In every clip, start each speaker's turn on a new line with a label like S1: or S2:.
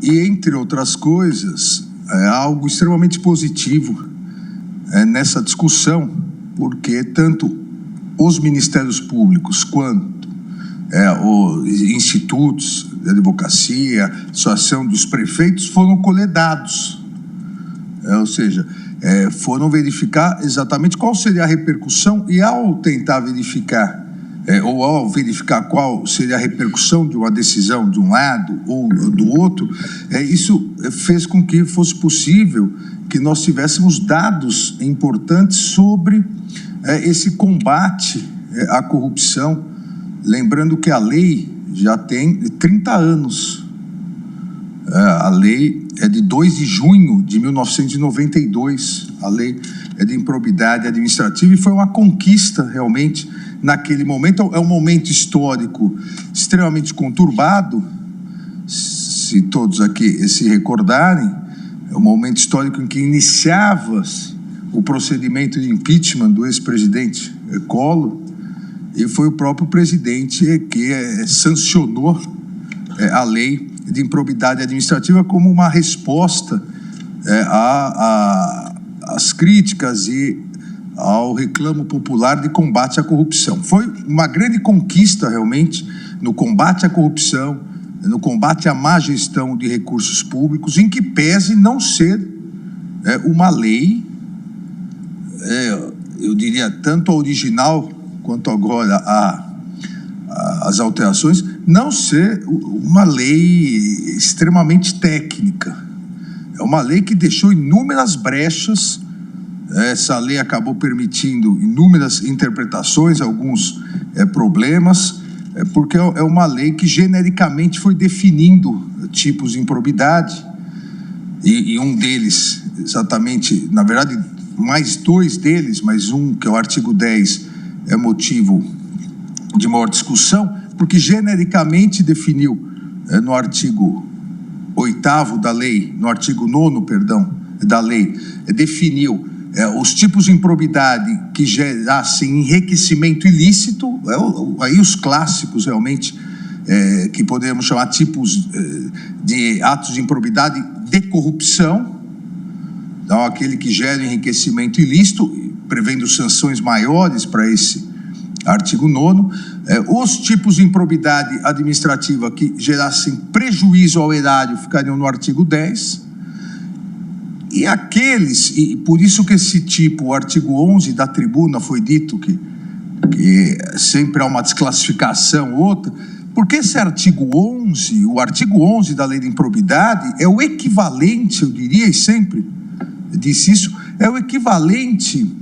S1: E, entre outras coisas, é algo extremamente positivo nessa discussão, porque tanto os ministérios públicos quanto os institutos de advocacia, associação dos prefeitos, foram colher dados, ou seja, foram verificar exatamente qual seria a repercussão, e ao tentar verificar, ou ao verificar qual seria a repercussão de uma decisão de um lado ou do outro, isso fez com que fosse possível que nós tivéssemos dados importantes sobre esse combate à corrupção. Lembrando que a lei já tem 30 anos. A lei é de 2 de junho de 1992. A lei é de improbidade administrativa e foi uma conquista realmente naquele momento. É um momento histórico extremamente conturbado, se todos aqui se recordarem. É um momento histórico em que iniciava-se o procedimento de impeachment do ex-presidente Collor, e foi o próprio presidente que sancionou a lei de improbidade administrativa como uma resposta às críticas e ao reclamo popular de combate à corrupção. Foi uma grande conquista realmente no combate à corrupção, no combate à má gestão de recursos públicos, em que pese não ser uma lei, eu diria, tanto a original quanto agora as alterações, não ser uma lei extremamente técnica. É uma lei que deixou inúmeras brechas. Essa lei acabou permitindo inúmeras interpretações, alguns problemas, porque é uma lei que genericamente foi definindo tipos de improbidade, e um deles, exatamente, na verdade, mais 2 deles, mas um, que é o artigo 10, é motivo de maior discussão, porque genericamente definiu no artigo 8º da lei, no artigo 9º, perdão, da lei, definiu os tipos de improbidade que gerassem enriquecimento ilícito, aí os clássicos realmente, que podemos chamar tipos de atos de improbidade de corrupção, então aquele que gera enriquecimento ilícito, prevendo sanções maiores para esse artigo 9º, os tipos de improbidade administrativa que gerassem prejuízo ao erário ficariam no artigo 10, e aqueles, e por isso que esse tipo, o artigo 11 da tribuna, foi dito que sempre há uma desclassificação, outra, porque esse artigo 11, o artigo 11 da lei de improbidade, é o equivalente, eu diria, e sempre disse isso, é o equivalente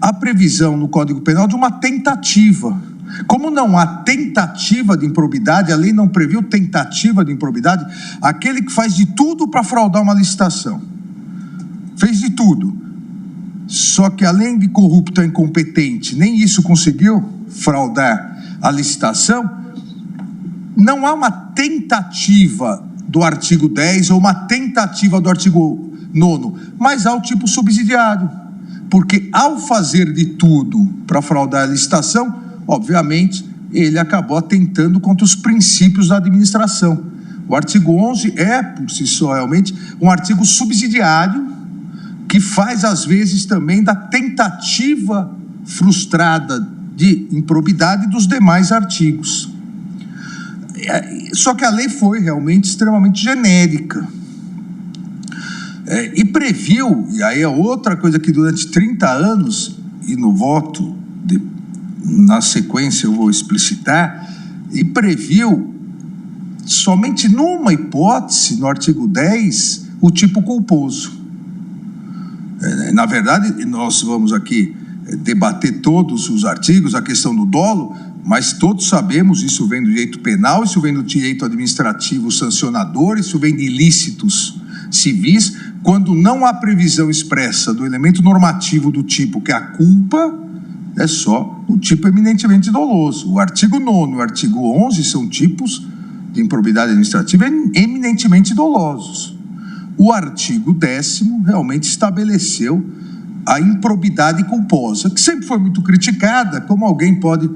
S1: à previsão no Código Penal de uma tentativa. Como não há tentativa de improbidade, a lei não previu tentativa de improbidade, aquele que faz de tudo para fraudar uma licitação. Fez de tudo. Só que além de corrupto e incompetente, nem isso conseguiu, fraudar a licitação, não há uma tentativa do artigo 10 ou uma tentativa do artigo 9º, mas há o tipo subsidiário. Porque ao fazer de tudo para fraudar a licitação, obviamente, ele acabou atentando contra os princípios da administração. O artigo 11 é, por si só, realmente, um artigo subsidiário que faz, às vezes, também da tentativa frustrada de improbidade dos demais artigos. Só que a lei foi realmente extremamente genérica. E previu, e aí é outra coisa que durante 30 anos, e no voto, na sequência eu vou explicitar, e previu somente numa hipótese, no artigo 10, o tipo culposo. Na verdade, nós vamos aqui debater todos os artigos, a questão do dolo, mas todos sabemos, isso vem do direito penal, isso vem do direito administrativo sancionador, isso vem de ilícitos civis, quando não há previsão expressa do elemento normativo do tipo que a culpa é só o tipo eminentemente doloso. O artigo 9º e o artigo 11 são tipos de improbidade administrativa eminentemente dolosos. O artigo 10º realmente estabeleceu a improbidade culposa, que sempre foi muito criticada, como alguém pode,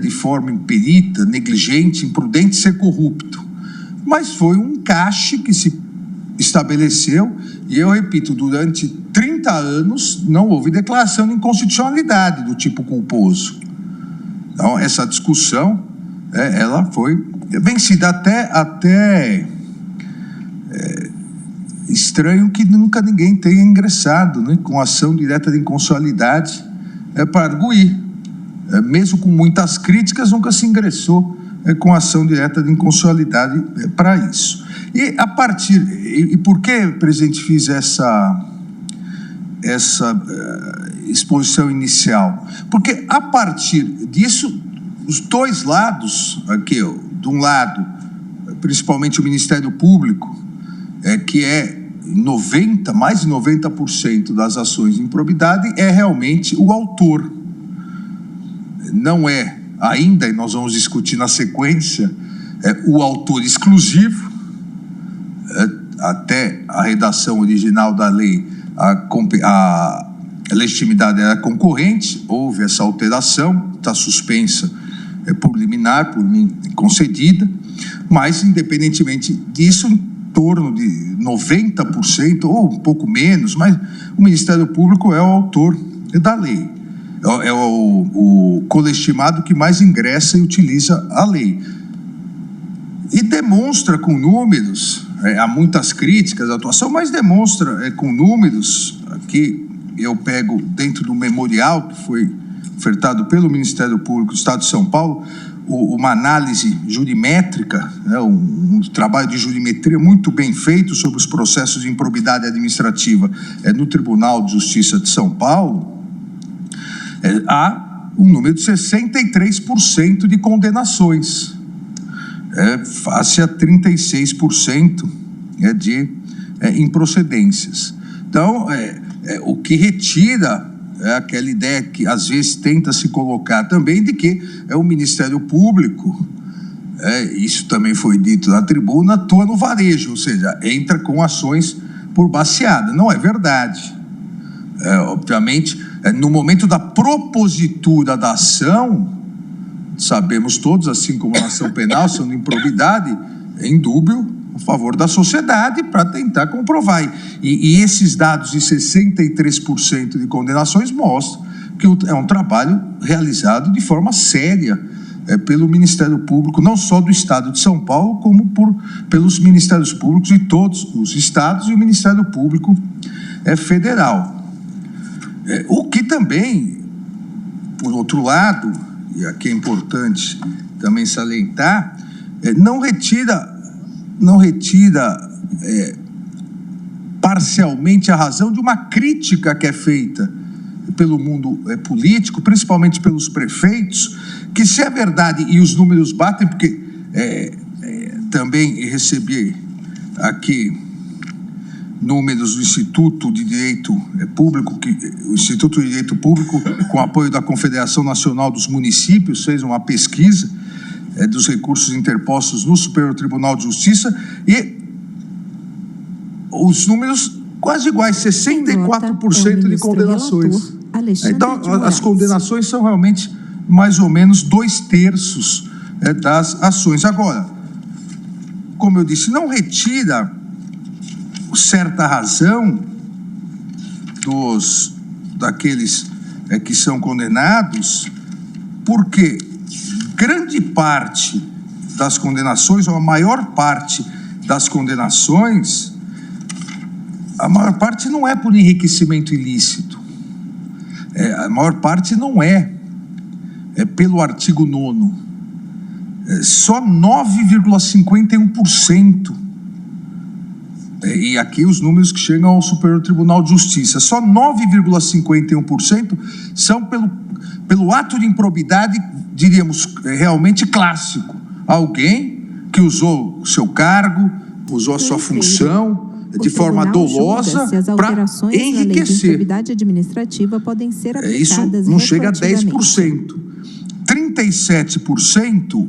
S1: de forma imperita, negligente, imprudente, ser corrupto. mas foi um encaixe que se estabeleceu, e eu repito, durante 30 anos não houve declaração de inconstitucionalidade do tipo culposo. Então, essa discussão, ela foi vencida. Até estranho que nunca ninguém tenha ingressado, né, com ação direta de inconstitucionalidade para arguir. Mesmo com muitas críticas, nunca se ingressou com ação direta de inconstitucionalidade para isso. E por que, presidente, fiz essa exposição inicial? Porque a partir disso, os dois lados, aqui, de um lado, principalmente o Ministério Público, que mais de 90% das ações de improbidade é realmente o autor. Não é ainda, e nós vamos discutir na sequência, o autor exclusivo. Até a redação original da lei, a legitimidade era concorrente, houve essa alteração, está suspensa por liminar, por mim concedida, mas independentemente disso, em torno de 90%, ou um pouco menos, mas o Ministério Público é o autor da lei, é o colegitimado que mais ingressa e utiliza a lei. E demonstra com números, há muitas críticas à atuação, mas demonstra com números, aqui eu pego dentro do memorial que foi ofertado pelo Ministério Público do Estado de São Paulo, uma análise jurimétrica, um trabalho de jurimetria muito bem feito sobre os processos de improbidade administrativa no Tribunal de Justiça de São Paulo. Há um número de 63% de condenações, face a 36% de improcedências. Então, o que retira aquela ideia que às vezes tenta se colocar também de que o Ministério Público, isso também foi dito na tribuna, atua no varejo, ou seja, entra com ações por baseada. Não é verdade. Obviamente, no momento da propositura da ação, sabemos todos, assim como na ação penal, ação de improbidade, em dúbio, a favor da sociedade para tentar comprovar. E esses dados de 63% de condenações mostram que é um trabalho realizado de forma séria pelo Ministério Público, não só do Estado de São Paulo, como pelos Ministérios Públicos de todos os estados e o Ministério Público federal. O que também, por outro lado, e aqui é importante também salientar, não retira parcialmente a razão de uma crítica que é feita pelo mundo político, principalmente pelos prefeitos, que se é verdade, e os números batem, porque também recebi aqui números do Instituto de Direito Público, o Instituto de Direito Público, com apoio da Confederação Nacional dos Municípios, fez uma pesquisa dos recursos interpostos no Superior Tribunal de Justiça, e os números quase iguais, 64% de condenações. Então, as condenações são realmente mais ou menos 2/3 das ações. Agora, como eu disse, não retira certa razão daqueles que são condenados, porque grande parte das condenações, ou a maior parte das condenações, a maior parte não é por enriquecimento ilícito, a maior parte não é pelo artigo 9º, só 9,51%. E aqui os números que chegam ao Superior Tribunal de Justiça, só 9,51% são pelo ato de improbidade, diríamos, realmente clássico. Alguém que usou o seu cargo, usou a sua função de forma dolosa para enriquecer.
S2: Improbidade administrativa podem ser aplicadas.
S1: Isso não chega a 10%. 37%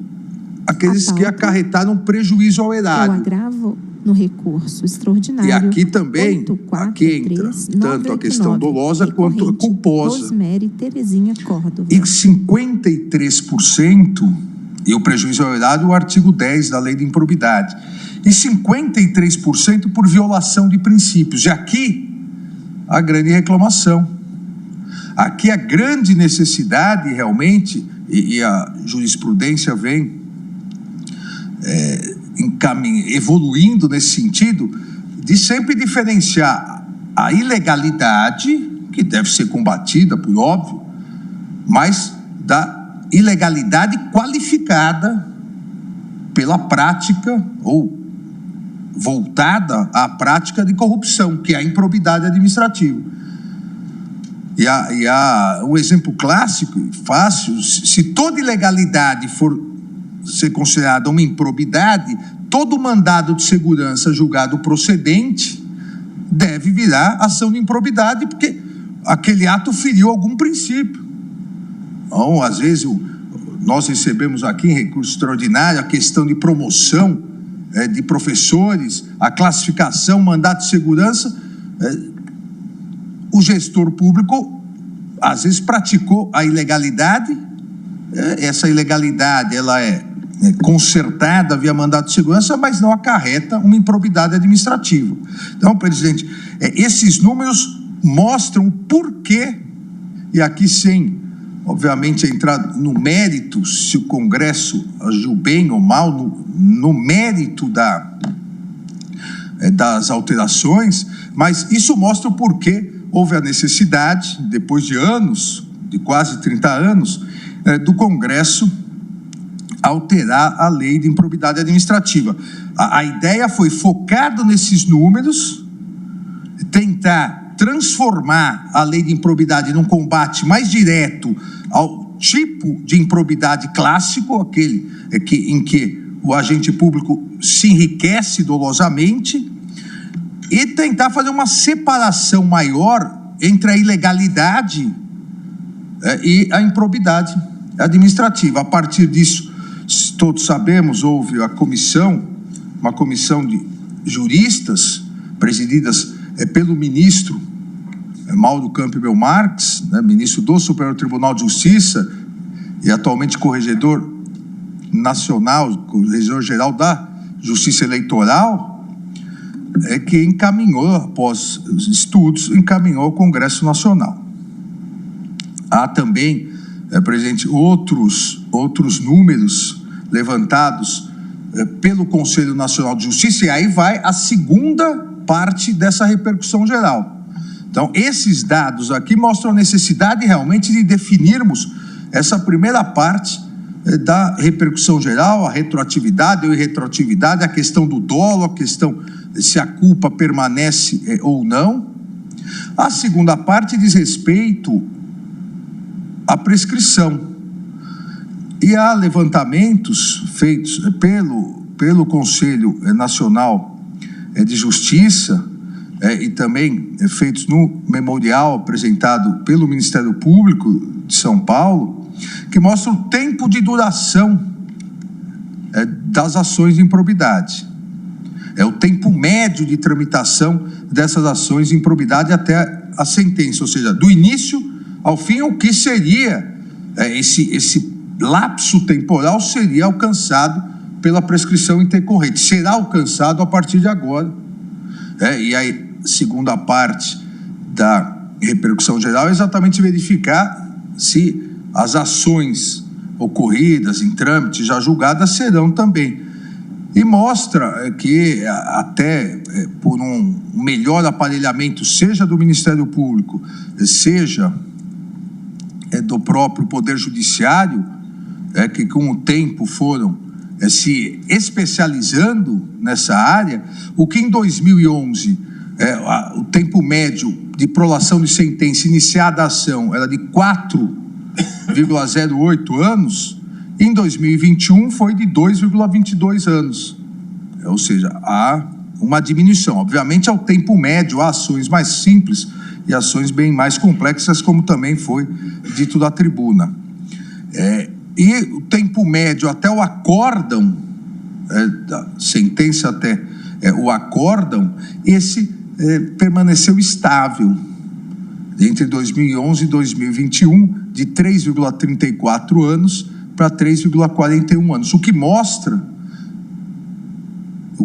S1: aqueles que acarretaram prejuízo ao erário.
S2: O agravo no recurso extraordinário.
S1: E aqui também, aqui entra tanto a questão dolosa quanto a culposa.
S2: Rosemary Terezinha Córdova.
S1: E 53%, e o prejuízo ao erário, o artigo 10 da Lei de Improbidade. e 53% por violação de princípios. E aqui, a grande reclamação. Aqui a grande necessidade realmente, e a jurisprudência vem evoluindo nesse sentido, de sempre diferenciar a ilegalidade, que deve ser combatida, por óbvio, mas da ilegalidade qualificada pela prática ou voltada à prática de corrupção, que é a improbidade administrativa. E há um exemplo clássico e fácil: se toda ilegalidade for ser considerada uma improbidade, todo mandado de segurança julgado procedente deve virar ação de improbidade, porque aquele ato feriu algum princípio. Então, às vezes, nós recebemos aqui em recurso extraordinário a questão de promoção de professores, a classificação, mandato de segurança. O gestor público, às vezes, praticou a ilegalidade. Essa ilegalidade, ela é consertada via mandato de segurança, mas não acarreta uma improbidade administrativa. Então, presidente, esses números mostram o porquê, e aqui sem, obviamente, entrar no mérito, se o Congresso agiu bem ou mal, no mérito das alterações, mas isso mostra o porquê houve a necessidade, depois de anos, de quase 30 anos, do Congresso alterar a lei de improbidade administrativa. A ideia foi, focado nesses números, tentar transformar a lei de improbidade num combate mais direto ao tipo de improbidade clássico, aquele em que o agente público se enriquece dolosamente, e tentar fazer uma separação maior entre a ilegalidade e a improbidade administrativa. A partir disso, todos sabemos, houve uma comissão de juristas, presididas pelo ministro Mauro Campbell Marques, ministro do Superior Tribunal de Justiça e atualmente corregedor nacional, corregedor-geral da Justiça Eleitoral, que encaminhou, após os estudos, encaminhou ao Congresso Nacional. Há também, presidente, outros números levantados pelo Conselho Nacional de Justiça, e aí vai a segunda parte dessa repercussão geral. Então, esses dados aqui mostram a necessidade realmente de definirmos essa primeira parte da repercussão geral, a retroatividade ou irretroatividade, a questão do dolo, a questão se a culpa permanece ou não. A segunda parte diz respeito à prescrição. E há levantamentos feitos pelo Conselho Nacional de Justiça e também feitos no memorial apresentado pelo Ministério Público de São Paulo, que mostram o tempo de duração das ações de improbidade. É o tempo médio de tramitação dessas ações de improbidade até a sentença, ou seja, do início ao fim, o que seria esse lapso temporal seria alcançado pela prescrição intercorrente, será alcançado a partir de agora. E a segunda parte da repercussão geral é exatamente verificar se as ações ocorridas em trâmite já julgadas serão também. E mostra que até por um melhor aparelhamento, seja do Ministério Público, seja do próprio Poder Judiciário, que com o tempo foram se especializando nessa área, o que em 2011, o tempo médio de prolação de sentença iniciada a ação era de 4,08 anos, em 2021 foi de 2,22 anos. Ou seja, há uma diminuição. Obviamente, ao tempo médio, há ações mais simples e ações bem mais complexas, como também foi dito da tribuna. E o tempo médio até o acórdão, da sentença até o acórdão, esse permaneceu estável entre 2011 e 2021, de 3,34 anos para 3,41 anos, o que mostra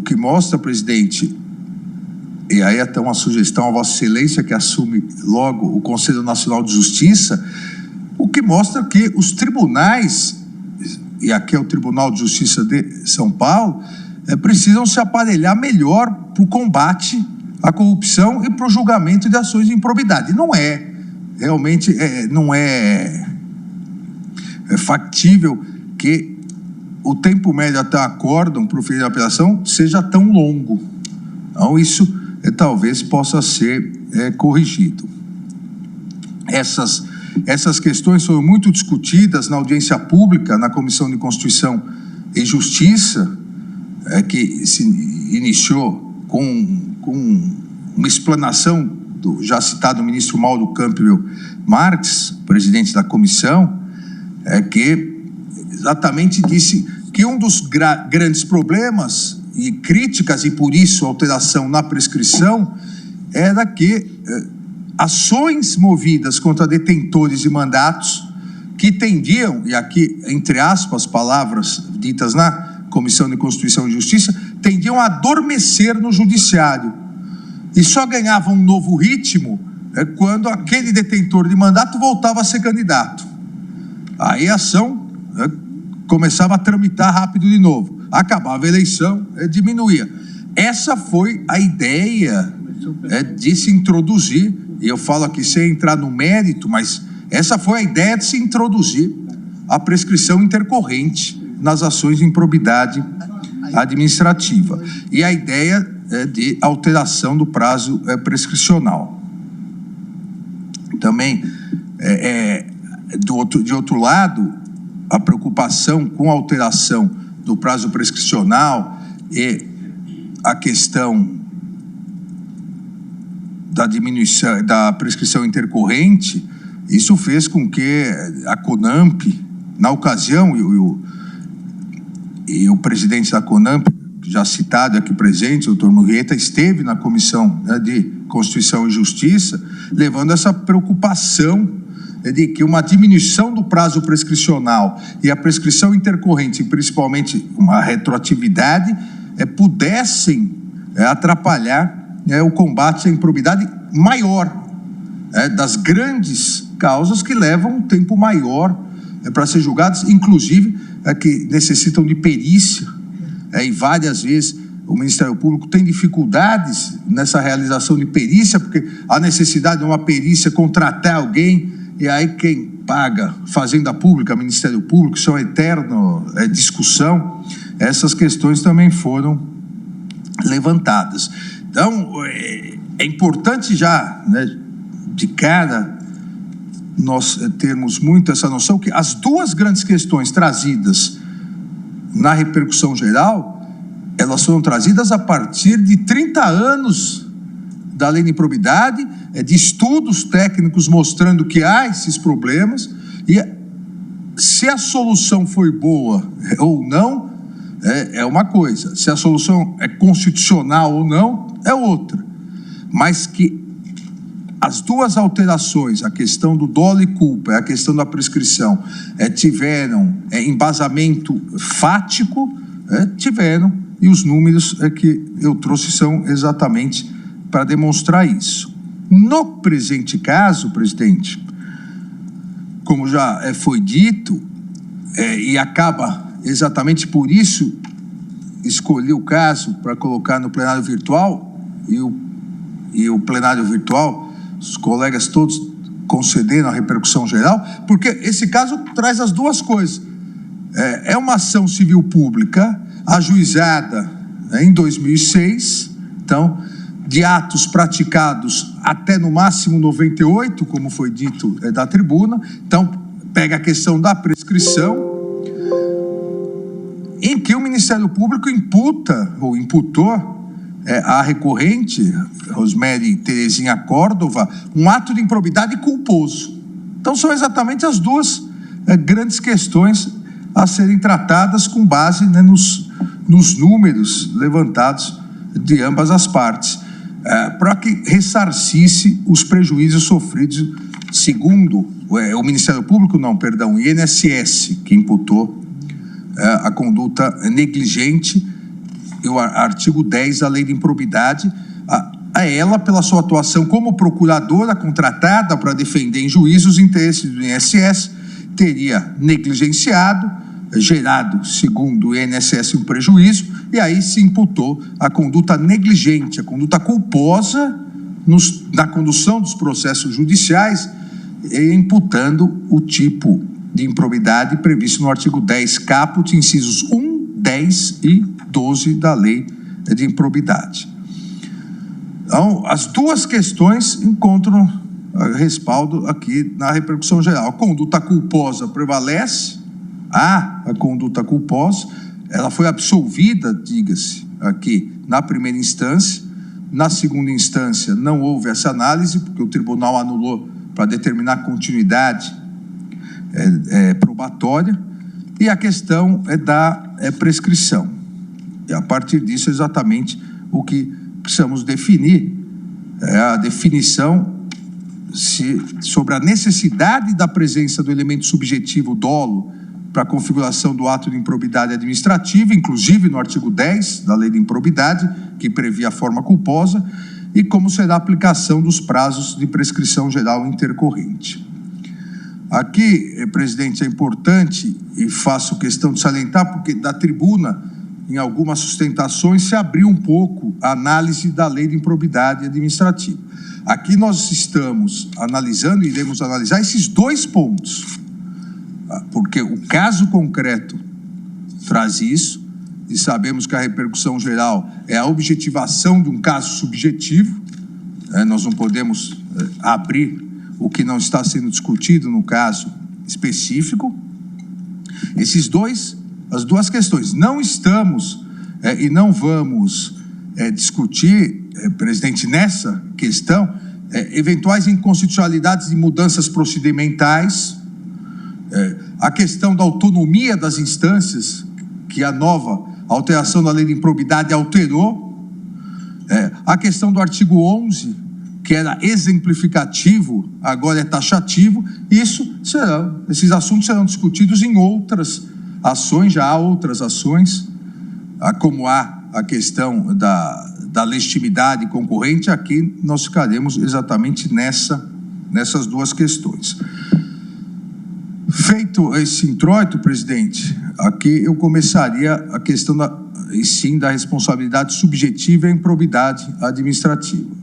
S1: que mostra, presidente, e aí até uma sugestão a Vossa Excelência, que assume logo o Conselho Nacional de Justiça, o que mostra que os tribunais, e aqui é o Tribunal de Justiça de São Paulo, precisam se aparelhar melhor para o combate à corrupção e para o julgamento de ações de improbidade. Não é, realmente, não é factível que o tempo médio até acórdão para o fim da apelação seja tão longo. Então, isso talvez possa ser corrigido. Essas questões foram muito discutidas na audiência pública, na Comissão de Constituição e Justiça, que se iniciou com uma explanação do já citado ministro Mauro Campbell Marques, presidente da comissão, que exatamente disse que um dos grandes problemas e críticas, e por isso alteração na prescrição, era que ações movidas contra detentores de mandatos que tendiam, e aqui, entre aspas, palavras ditas na Comissão de Constituição e Justiça, tendiam a adormecer no judiciário. E só ganhavam um novo ritmo quando aquele detentor de mandato voltava a ser candidato. Aí a ação começava a tramitar rápido de novo. Acabava a eleição, diminuía. Essa foi a ideia de se introduzir, e eu falo aqui sem entrar no mérito, mas essa foi a ideia de se introduzir a prescrição intercorrente nas ações de improbidade administrativa. E a ideia de alteração do prazo prescricional. Também, de outro lado, a preocupação com a alteração do prazo prescricional e a questão da diminuição da prescrição intercorrente, isso fez com que a CONAMP, na ocasião, e o presidente da CONAMP, já citado aqui presente, o doutor Murrieta, esteve na Comissão de Constituição e Justiça, levando essa preocupação de que uma diminuição do prazo prescricional e a prescrição intercorrente, principalmente uma retroatividade, pudessem atrapalhar o combate à improbidade maior, das grandes causas que levam um tempo maior para ser julgadas, inclusive que necessitam de perícia, e várias vezes o Ministério Público tem dificuldades nessa realização de perícia, porque a necessidade de uma perícia contratar alguém, e aí quem paga, Fazenda Pública, Ministério Público, são eterna discussão. Essas questões também foram levantadas. Então, é importante já, de cara, nós termos muito essa noção que as duas grandes questões trazidas na repercussão geral, elas foram trazidas a partir de 30 anos da lei de improbidade, de estudos técnicos mostrando que há esses problemas, e se a solução foi boa ou não, é uma coisa, se a solução é constitucional ou não, é outra, mas que as duas alterações, a questão do dolo e culpa e a questão da prescrição, tiveram embasamento fático, tiveram, e os números que eu trouxe são exatamente para demonstrar isso. No presente caso, presidente, como já foi dito, e acaba exatamente por isso, escolhi o caso para colocar no plenário virtual, e o plenário virtual, os colegas todos concederam a repercussão geral, porque esse caso traz as duas coisas. É uma ação civil pública ajuizada em 2006, então, de atos praticados até no máximo 98, como foi dito da tribuna. Então, pega a questão da prescrição, em que o Ministério Público imputou a recorrente, Rosemary Terezinha Córdova, um ato de improbidade culposo. Então, são exatamente as duas grandes questões a serem tratadas com base nos números levantados de ambas as partes, para que ressarcisse os prejuízos sofridos, segundo o Ministério Público, o INSS, que imputou a conduta negligente e o artigo 10 da Lei de Improbidade, a ela, pela sua atuação como procuradora contratada para defender em juízo os interesses do INSS, teria negligenciado, gerado, segundo o INSS, um prejuízo, e aí se imputou a conduta negligente, a conduta culposa na condução dos processos judiciais, imputando o tipo de improbidade previsto no artigo 10 caput, incisos 1, 10 e 12 da Lei de Improbidade. Então, as duas questões encontram respaldo aqui na repercussão geral. A conduta culposa prevalece, a conduta culposa, ela foi absolvida, diga-se, aqui na primeira instância. Na segunda instância não houve essa análise, porque o tribunal anulou para determinar continuidade probatória, e a questão da prescrição. E a partir disso, exatamente o que precisamos definir é a definição sobre a necessidade da presença do elemento subjetivo dolo para a configuração do ato de improbidade administrativa, inclusive no artigo 10 da Lei de Improbidade, que previa a forma culposa, e como será a aplicação dos prazos de prescrição geral intercorrente. Aqui, presidente, é importante, e faço questão de salientar, porque da tribuna, em algumas sustentações, se abriu um pouco a análise da Lei de Improbidade Administrativa. Aqui nós estamos analisando, iremos analisar esses dois pontos, porque o caso concreto traz isso, e sabemos que a repercussão geral é a objetivação de um caso subjetivo, nós não podemos abrir o que não está sendo discutido no caso específico. As duas questões. Não estamos e não vamos discutir, presidente, nessa questão, eventuais inconstitucionalidades de mudanças procedimentais, a questão da autonomia das instâncias, que a nova alteração da Lei de Improbidade alterou, a questão do artigo 11, que era exemplificativo, agora é taxativo. Esses assuntos serão discutidos em outras ações, já há outras ações, como há a questão da legitimidade concorrente. Aqui nós ficaremos exatamente nessas duas questões. Feito esse introito, presidente, aqui eu começaria a questão da responsabilidade subjetiva e improbidade administrativa.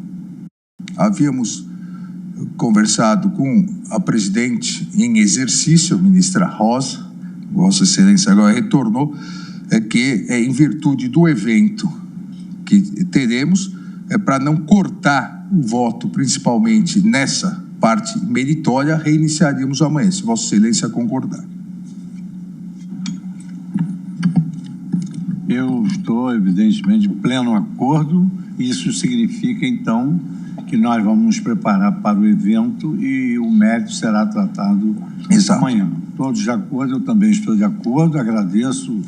S1: Havíamos conversado com a presidente em exercício, a ministra Rosa, Vossa Excelência agora retornou, que em virtude do evento que teremos, para não cortar o voto, principalmente nessa parte meritória, reiniciaríamos amanhã, se Vossa Excelência concordar.
S3: Eu estou, evidentemente, de pleno acordo. Isso significa, então, que nós vamos nos preparar para o evento e o mérito será tratado amanhã. Todos de acordo, eu também estou de acordo, agradeço